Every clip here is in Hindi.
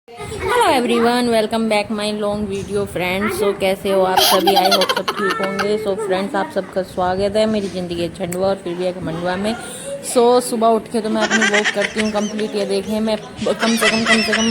Hello everyone, welcome back my long video friends. So कैसे हो आप सभी? आई होप सब ठीक होंगे। सो फ्रेंड्स, आप सबका स्वागत है मेरी ज़िंदगी है छंडवा और फिर भी एक मंडवा में। सुबह उठ के तो मैं अपनी वॉक करती हूँ कंप्लीट। ये देखें, मैं कम से कम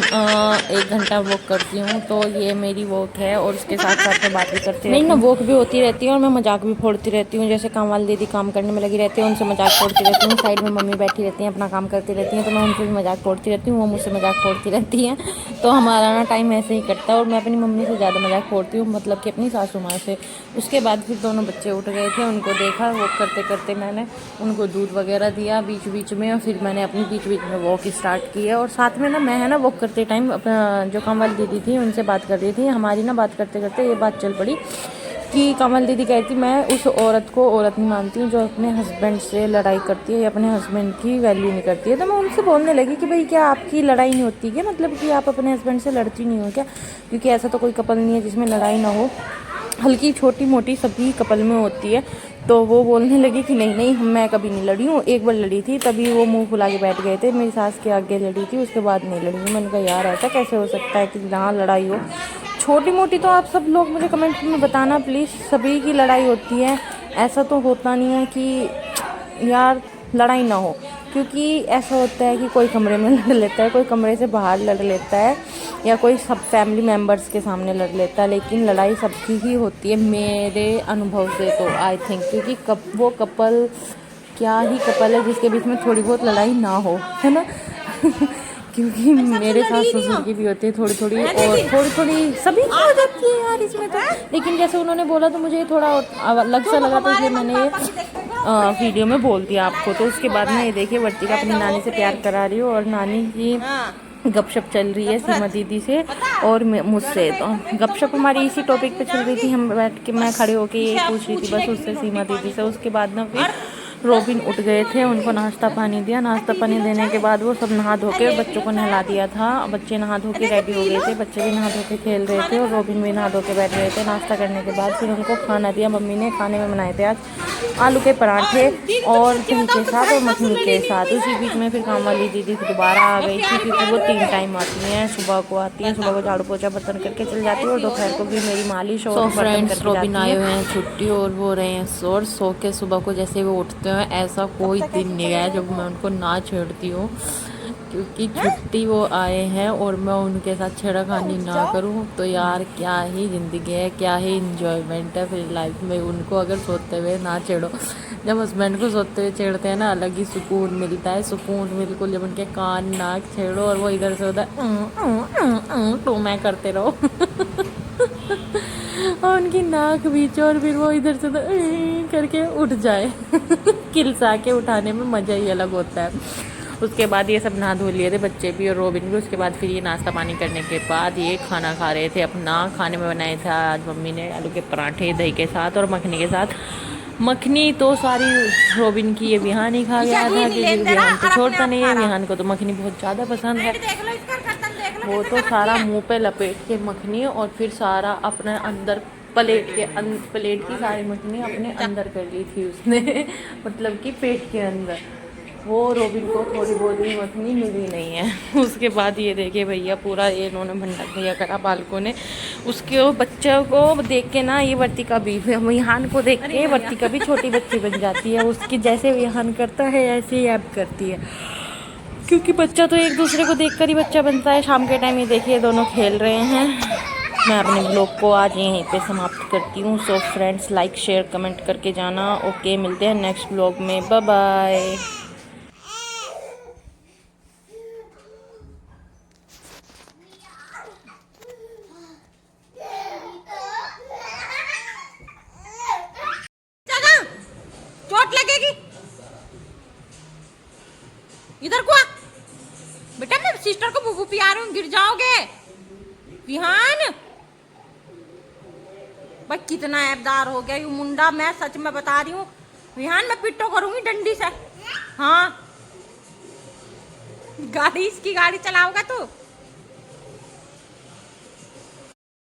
1 घंटा वॉक करती हूँ। तो ये मेरी वॉक है और उसके साथ साथ मैं बात भी करती हूँ। मेरी ना वॉक भी होती रहती है और मैं मजाक भी फोड़ती रहती हूँ। जैसे काम वाली दीदी काम करने में लगी रहती है, उनसे मजाक फोड़ती रहती हूँ। साइड में मम्मी बैठी रहती हैं, अपना काम करती रहती हैं, तो मैं उनसे भी मजाक फोड़ती रहती हूँ, वो मुझसे मजाक फोड़ती रहती हैं। तो हमारा ना टाइम ऐसे ही कटता है और मैं अपनी मम्मी से ज़्यादा मजाक फोड़ती हूँ, मतलब कि अपनी सासू माँ से। उसके बाद फिर दोनों बच्चे उठ गए थे, उनको देखा वॉक करते करते, मैंने उनको दूध वगैरह दिया बीच बीच में और फिर मैंने अपनी बीच बीच में वॉक स्टार्ट की है। और साथ में ना मैं है ना वॉक करते टाइम अपना जो काम वाली दीदी थी उनसे बात कर रही थी। हमारी ना बात करते करते ये बात चल पड़ी कि कमल दीदी कहती मैं उस औरत को औरत नहीं मानती जो अपने हस्बैंड से लड़ाई करती है या अपने हस्बैंड की वैल्यू नहीं करती है। तो मैं उनसे बोलने लगी कि भाई क्या आपकी लड़ाई नहीं होती क्या, मतलब कि आप अपने हस्बैंड से लड़ती नहीं हो क्या? क्योंकि ऐसा तो कोई कपल नहीं है जिसमें लड़ाई ना हो, हल्की छोटी मोटी सभी कपल में होती है। तो वो बोलने लगी कि नहीं नहीं, मैं कभी नहीं लड़ी हूँ, एक बार लड़ी थी, तभी वो मुंह फुला के बैठ गए थे, मेरी सास के आगे लड़ी थी, उसके बाद नहीं लड़ी हूँ। मैंने कहा यार ऐसा कैसे हो सकता है कि जहाँ लड़ाई हो छोटी मोटी, तो आप सब लोग मुझे कमेंट में बताना प्लीज़। सभी की लड़ाई होती है, ऐसा तो होता नहीं है कि यार लड़ाई ना हो। क्योंकि ऐसा होता है कि कोई कमरे में लड़ लेता है, कोई कमरे से बाहर लड़ लेता है, या कोई सब फैमिली मेम्बर्स के सामने लड़ लेता है, लेकिन लड़ाई सबकी ही होती है मेरे अनुभव से तो आई थिंक। क्योंकि वो कपल क्या ही कपल है जिसके बीच में थोड़ी बहुत लड़ाई ना हो, है ना? क्योंकि मेरे सास ससुर की भी होती है थोड़ी थोड़ी, और थोड़ी थोड़ी सभी की हो जाती है यार इसमें तो। लेकिन जैसे उन्होंने बोला तो मुझे थोड़ा अलग सा लगा, तो इसलिए मैंने ये वीडियो में बोल दिया आपको। तो उसके बाद में ये देखिए, वर्तिका अपनी नानी से प्यार करा रही हो और नानी की गपशप चल रही है सीमा दीदी से और मुझसे। तो गपशप हमारी इसी टॉपिक पे चल रही थी, हम बैठ के मैं खड़े होके यही पूछ रही थी बस उससे, सीमा दीदी से। उसके बाद ना फिर रोबिन उठ गए थे, उनको नाश्ता पानी दिया। नाश्ता पानी देने के बाद वो सब नहा धो के बच्चों को नहला दिया था। बच्चे नहा धो के रेडी हो गए थे, बच्चे भी नहा धो के खेल रहे थे और रोबिन भी नहा धो के बैठ गए थे। नाश्ता करने के बाद फिर उनको खाना दिया। मम्मी ने खाने में बनाए थे आज आलू के पराठे और दही के साथ और मखनी के साथ। उसी बीच में फिर काम वाली दीदी दोबारा आ गई थी, क्योंकि वो 3 टाइम आती हैं। सुबह को आती हैं, सुबह को झाड़ू पोछा बर्तन करके चल जाती है और दोपहर को भी मेरी मालिश और बर्तन करके रोबिन आए हुए हैं छुट्टी और वो रहे हैं शोर। सो के सुबह को जैसे वो उठते हैं, ऐसा कोई दिन नहीं है जब मैं उनको ना छेड़ती हूँ, क्योंकि छुट्टी वो आए हैं और मैं उनके साथ छेड़खानी ना करूँ तो यार क्या ही ज़िंदगी है, क्या ही इंजॉयमेंट है फिर लाइफ में। उनको अगर सोते हुए ना छेड़ो, जब हस्बैंड को सोते हुए छेड़ते हैं ना, अलग ही सुकून मिलता है। सुकून बिल्कुल जब उनके कान नाक छेड़ो और वो इधर से उधर तो मैं करते रहो और उनकी नाक बीचो और फिर वो इधर से करके उठ जाए किलसा के उठाने में मज़ा ही अलग होता है। उसके बाद ये सब नहा धो लिए थे बच्चे भी और रोबिन भी। उसके बाद फिर ये नाश्ता पानी करने के बाद ये खाना खा रहे थे अपना। खाने में बनाया था आज मम्मी ने आलू के पराठे दही के साथ और मखनी के साथ। मखनी तो सारी रोबिन की ये विहान ही खा गया था, क्योंकि विहान तो छोड़ता नहीं है। विहान को तो मखनी बहुत ज़्यादा पसंद है, वो तो सारा मुँह पे लपेट के मखनी और फिर सारा अपने अंदर प्लेट की सारी मखनी अपने अंदर कर ली थी उसने मतलब कि पेट के अंदर। वो रोबिन को थोड़ी बहुत भी मखनी मिली नहीं है। उसके बाद ये देखिए भैया, पूरा ये इन्होंने भंडार भैया करा बालकों ने। उसके बच्चों को देख के ना ये वर्तिका भी, विहान को देख के वर्तिका भी छोटी बच्ची बन जाती है। उसकी जैसे विहान करता है ऐसे ही ऐप करती है, क्योंकि बच्चा तो एक दूसरे को देखकर ही बच्चा बनता है। शाम के टाइम ये देखिए दोनों खेल रहे हैं। मैं अपने ब्लॉग को आज यहीं पे समाप्त करती हूँ। So friends, like share comment करके जाना। ओके, मिलते हैं नेक्स्ट ब्लॉग में। Bye bye. चोट लगेगी, इधर को आ बेटा, मैं सिस्टर को बुबू पिया रही हूँ, गिर जाओगे। विहान भाई कितना ऐबदार हो गया ये मुंडा, मैं सच में बता रही हूँ। विहान मैं पिट्टो करूंगी डंडी से। हाँ, गाड़ी इसकी गाड़ी चलाओगा तू।